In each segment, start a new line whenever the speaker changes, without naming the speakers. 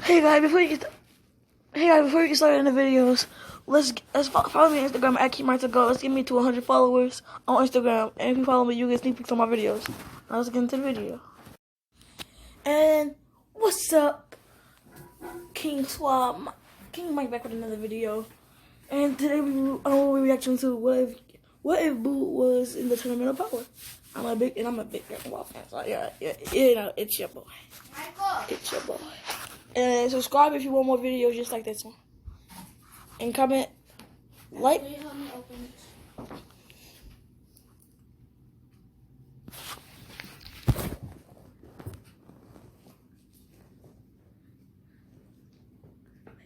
Hey guys, before you get started in the videos, let's follow me on Instagram at KeepMyToGo. Let's get me to 100 followers on Instagram, and if you follow me, you get sneak peeks on my videos. Now let's get into the video. And what's up, King Mike back with another video. And today we're reacting to what if Boo was in the Tournament of Power. I'm a big Dragon Ball fan, so yeah, it's your boy. It's your boy. And subscribe if you want more videos just like this one. And comment, like.
Will you help me open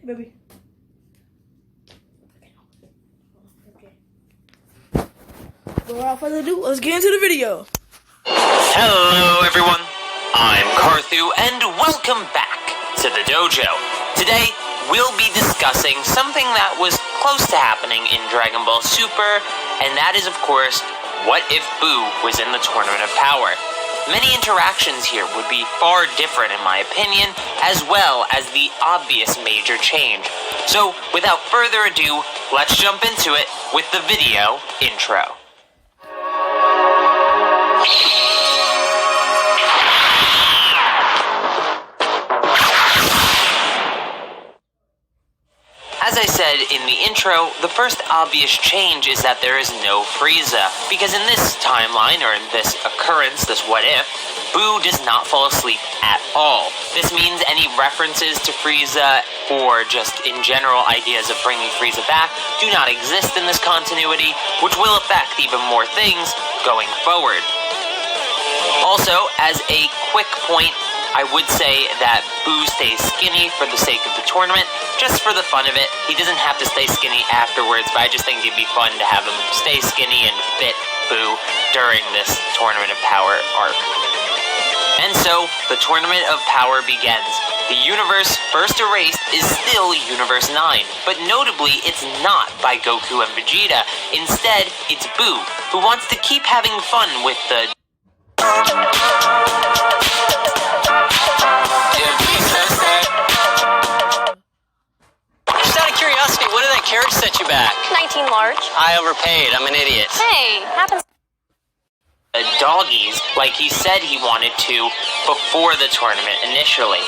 Hey, baby. Okay. Without further ado, let's get into the video.
Hello everyone, I'm Karthu and welcome back to the dojo. Today, we'll be discussing something that was close to happening in Dragon Ball Super, and that is of course, what if Boo was in the Tournament of Power? Many interactions here would be far different in my opinion, as well as the obvious major change. So, without further ado, let's jump into it with the video intro. As I said in the intro, the first obvious change is that there is no Frieza, because in this timeline, or in this occurrence, this what if, Boo does not fall asleep at all. This means any references to Frieza, or just in general ideas of bringing Frieza back, do not exist in this continuity, which will affect even more things going forward. Also, as a quick point, I would say that Boo stays skinny for the sake of the tournament, just for the fun of it. He doesn't have to stay skinny afterwards, but I just think it'd be fun to have him stay skinny and fit Boo during this Tournament of Power arc. And so, the Tournament of Power begins. The universe first erased is still Universe 9, but notably it's not by Goku and Vegeta. Instead, it's Boo, who wants to keep having fun with the
Just out of curiosity, what did that carriage set you back?
19 large.
I overpaid. I'm an idiot.
Hey, happens.
doggies like he said he wanted to before the tournament initially.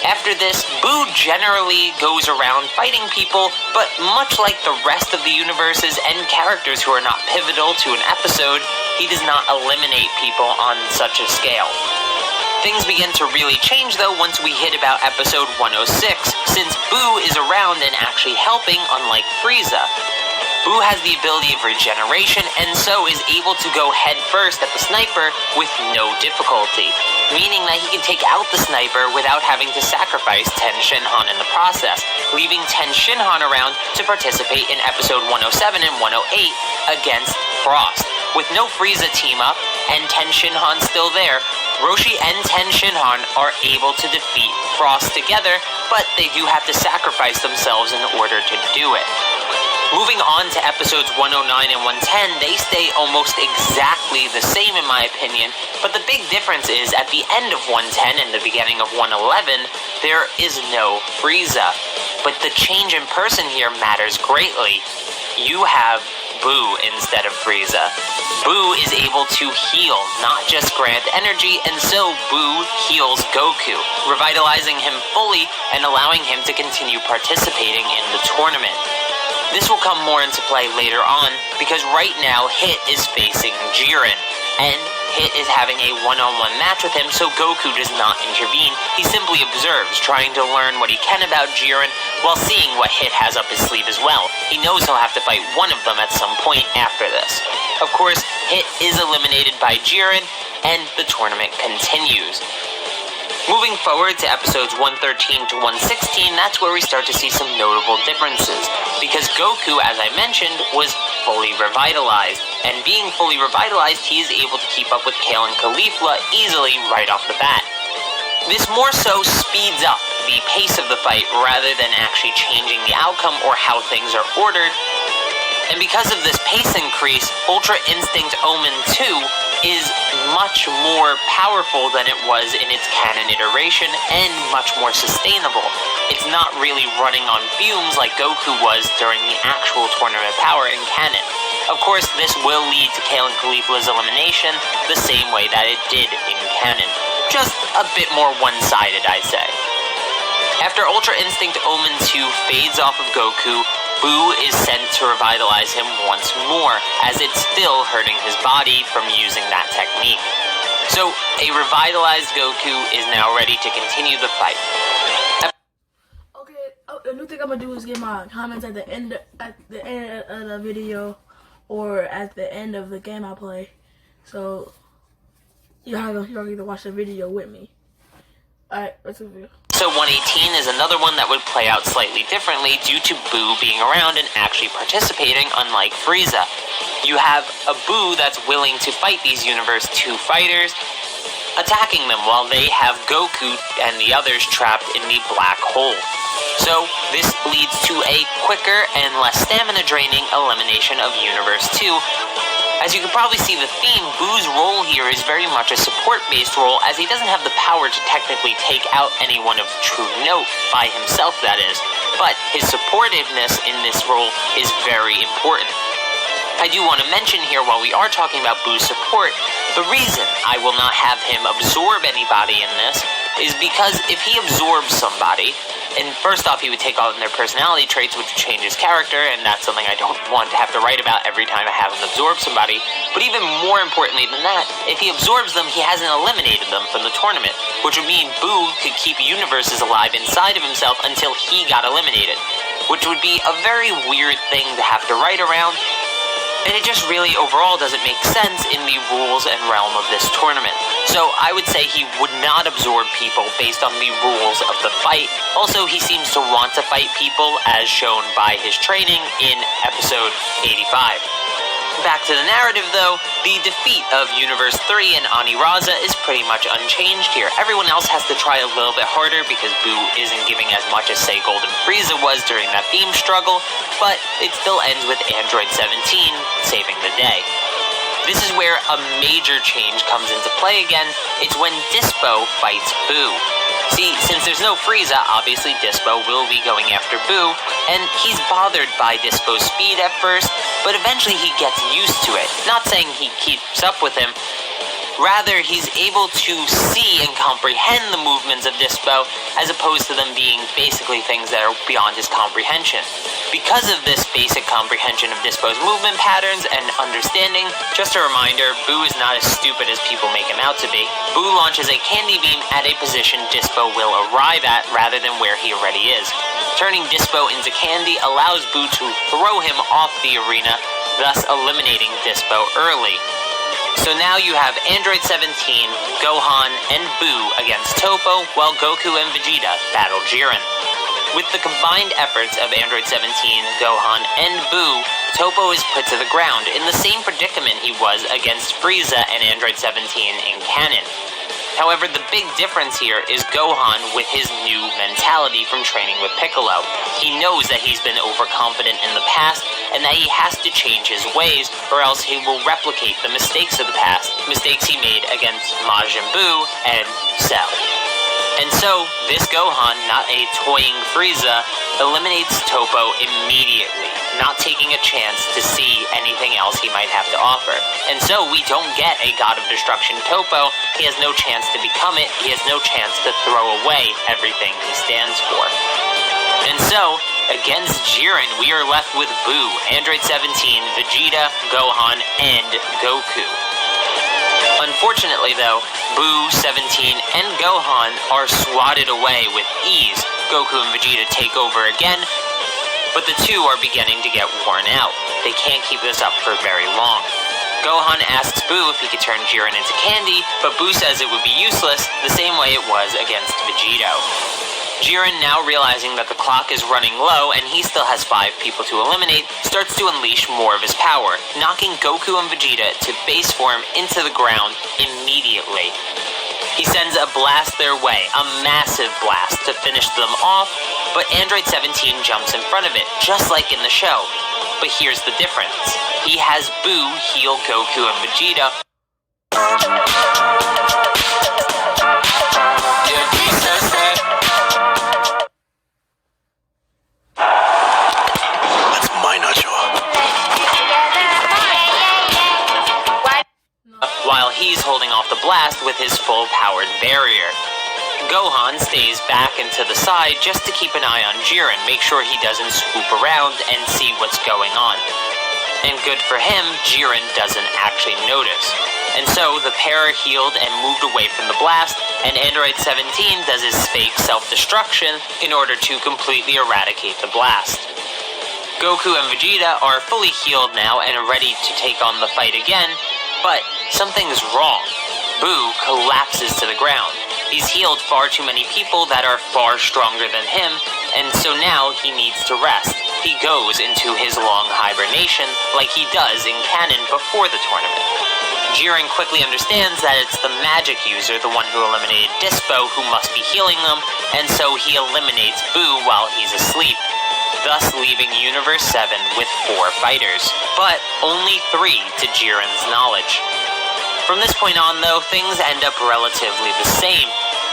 After this, Boo generally goes around fighting people, but much like the rest of the universes and characters who are not pivotal to an episode, he does not eliminate people on such a scale. Things begin to really change though once we hit about episode 106, since Boo is around and actually helping, unlike Frieza. Boo has the ability of regeneration and so is able to go head first at the sniper with no difficulty, meaning that he can take out the sniper without having to sacrifice Ten Shinhan in the process, leaving Ten Shinhan around to participate in episode 107 and 108 against Frost. With no Frieza team up and Ten Shinhan still there, Roshi and Ten Shinhan are able to defeat Frost together, but they do have to sacrifice themselves in order to do it. Moving on to episodes 109 and 110, they stay almost exactly the same in my opinion, but the big difference is at the end of 110 and the beginning of 111, there is no Frieza. But the change in person here matters greatly. You have Boo instead of Frieza. Boo is able to heal, not just grant energy, and so Boo heals Goku, revitalizing him fully and allowing him to continue participating in the tournament. This will come more into play later on, because right now Hit is facing Jiren, and Hit is having a one-on-one match with him, so Goku does not intervene. He simply observes, trying to learn what he can about Jiren, while seeing what Hit has up his sleeve as well. He knows he'll have to fight one of them at some point after this. Of course, Hit is eliminated by Jiren, and the tournament continues. Moving forward to episodes 113 to 116, that's where we start to see some notable differences, because Goku, as I mentioned, was fully revitalized, and being fully revitalized, he is able to keep up with Kale and Caulifla easily right off the bat. This more so speeds up the pace of the fight rather than actually changing the outcome or how things are ordered. And because of this pace increase, Ultra Instinct Omen 2 is much more powerful than it was in its canon iteration and much more sustainable. It's not really running on fumes like Goku was during the actual Tournament Power in canon. Of course, this will lead to Kale and Caulifla's elimination the same way that it did in canon. Just a bit more one-sided, I'd say. After Ultra Instinct Omen 2 fades off of Goku, Boo is sent to revitalize him once more, as it's still hurting his body from using that technique. So, a revitalized Goku is now ready to continue the fight.
Okay, the new thing I'm gonna do is get my comments at the end of the video, or at the end of the game I play. So you're gonna to watch the video with me. Alright, let's do the video.
So 118 is another one that would play out slightly differently due to Boo being around and actually participating, unlike Frieza. You have a Boo that's willing to fight these Universe 2 fighters, attacking them while they have Goku and the others trapped in the black hole. So this leads to a quicker and less stamina draining elimination of Universe 2. As you can probably see, the theme, Boo's role here is very much a support-based role, as he doesn't have the power to technically take out anyone of true note, by himself that is, but his supportiveness in this role is very important. I do want to mention here, while we are talking about Boo's support, the reason I will not have him absorb anybody in this is because if he absorbs somebody, and first off, he would take on their personality traits, which would change his character, and that's something I don't want to have to write about every time I have him absorb somebody. But even more importantly than that, if he absorbs them, he hasn't eliminated them from the tournament, which would mean Boo could keep universes alive inside of himself until he got eliminated, which would be a very weird thing to have to write around. And it just really overall doesn't make sense in the rules and realm of this tournament. So I would say he would not absorb people based on the rules of the fight. Also, he seems to want to fight people, as shown by his training in episode 85. Back to the narrative though, the defeat of Universe 3 and Ani Raza is pretty much unchanged here. Everyone else has to try a little bit harder because Boo isn't giving as much as, say, Golden Frieza was during that beam struggle, but it still ends with Android 17 saving the day. This is where a major change comes into play again. It's when Dispo fights Boo. See, since there's no Frieza, obviously Dispo will be going after Boo, and he's bothered by Dispo's speed at first, but eventually he gets used to it. Not saying he keeps up with him, rather he's able to see and comprehend the movements of Dispo, as opposed to them being basically things that are beyond his comprehension. Because of this basic comprehension of Dispo's movement patterns and understanding, just a reminder, Boo is not as stupid as people make him out to be. Boo launches a candy beam at a position Dispo will arrive at rather than where he already is. Turning Dispo into candy allows Boo to throw him off the arena, thus eliminating Dispo early. So now you have Android 17, Gohan, and Boo against Toppo, while Goku and Vegeta battle Jiren. With the combined efforts of Android 17, Gohan, and Boo, Toppo is put to the ground in the same predicament he was against Frieza and Android 17 in canon. However, the big difference here is Gohan with his new mentality from training with Piccolo. He knows that he's been overconfident in the past, and that he has to change his ways, or else he will replicate the mistakes of the past. Mistakes he made against Majin Buu and Cell. And so, this Gohan, not a toying Frieza, eliminates Toppo immediately, not taking a chance to see anything else he might have to offer. And so, we don't get a God of Destruction Toppo. He has no chance to become it. He has no chance to throw away everything he stands for. And so, against Jiren, we are left with Boo, Android 17, Vegeta, Gohan, and Goku. Unfortunately though, Boo, 17, and Gohan are swatted away with ease. Goku and Vegeta take over again, but the two are beginning to get worn out. They can't keep this up for very long. Gohan asks Boo if he could turn Jiren into candy, but Boo says it would be useless, the same way it was against Vegito. Jiren, now realizing that the clock is running low and he still has 5 people to eliminate, starts to unleash more of his power, knocking Goku and Vegeta to base form into the ground immediately. He sends a blast their way, a massive blast, to finish them off, but Android 17 jumps in front of it, just like in the show. But here's the difference. He has Boo heal Goku and Vegeta
That's my nacho.
While he's holding off the blast with his full-powered barrier. Gohan stays back and to the side just to keep an eye on Jiren, make sure he doesn't swoop around and see what's going on. And good for him, Jiren doesn't actually notice. And so, the pair are healed and moved away from the blast, and Android 17 does his fake self-destruction in order to completely eradicate the blast. Goku and Vegeta are fully healed now and are ready to take on the fight again, but something's wrong. Boo collapses to the ground. He's healed far too many people that are far stronger than him, and so now he needs to rest. He goes into his long hibernation like he does in canon before the tournament. Jiren quickly understands that it's the magic user, the one who eliminated Dispo, who must be healing them, and so he eliminates Boo while he's asleep, thus leaving Universe 7 with 4 fighters, but only 3 to Jiren's knowledge. From this point on, though, things end up relatively the same.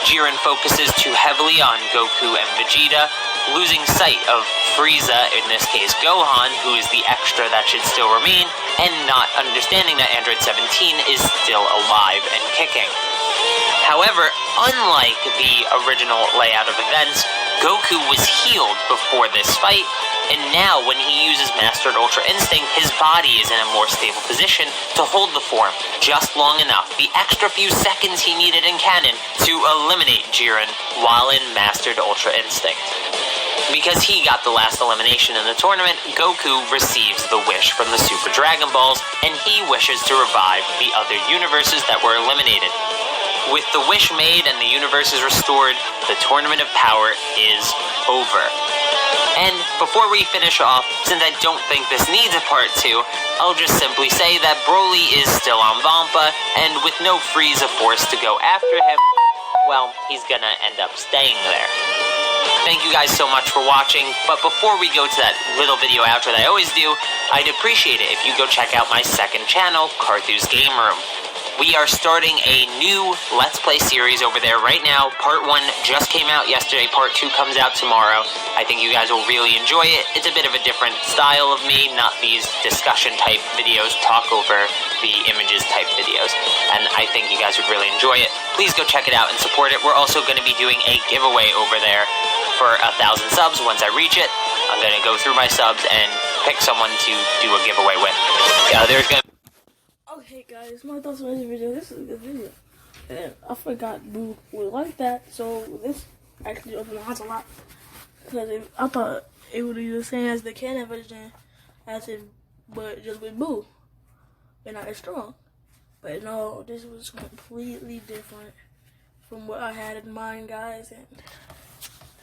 Jiren focuses too heavily on Goku and Vegeta, losing sight of Frieza, in this case Gohan, who is the extra that should still remain, and not understanding that Android 17 is still alive and kicking. However, unlike the original layout of events, Goku was healed before this fight, and now when he uses Mastered Ultra Instinct, his body is in a more stable position to hold the form just long enough, the extra few seconds he needed in canon, to eliminate Jiren while in Mastered Ultra Instinct. Because he got the last elimination in the tournament, Goku receives the wish from the Super Dragon Balls, and he wishes to revive the other universes that were eliminated. With the wish made and the universes restored, the Tournament of Power is over. And before we finish off, since I don't think this needs a part 2, I'll just simply say that Broly is still on Vampa, and with no Frieza force to go after him, well, he's gonna end up staying there. Thank you guys so much for watching, but before we go to that little video outro that I always do, I'd appreciate it if you go check out my second channel, Carthu's Game Room. We are starting a new Let's Play series over there right now. Part 1 just came out yesterday, Part 2 comes out tomorrow. I think you guys will really enjoy it. It's a bit of a different style of me, not these discussion type videos, talk over the images type videos. And I think you guys would really enjoy it. Please go check it out and support it. We're also going to be doing a giveaway over there for 1,000 subs. Once I reach it, I'm going to go through my subs and pick someone to do a giveaway with. There's going to
Okay guys, my thoughts on this video. This is a good video. And I forgot Boo would like that, so this actually opened my eyes a lot. Because I thought it would be the same as the canon version, but just with Boo. And not as strong. But no, this was completely different from what I had in mind, guys. And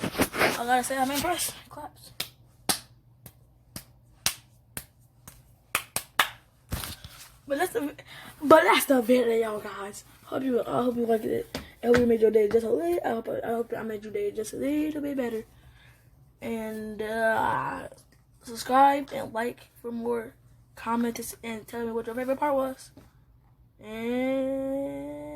I gotta say, I'm impressed. Claps. But that's the video, guys. I hope you liked it. I hope we made your day just a little. I hope I made your day just a little bit better. And subscribe and like for more. Comment and tell me what your favorite part was. And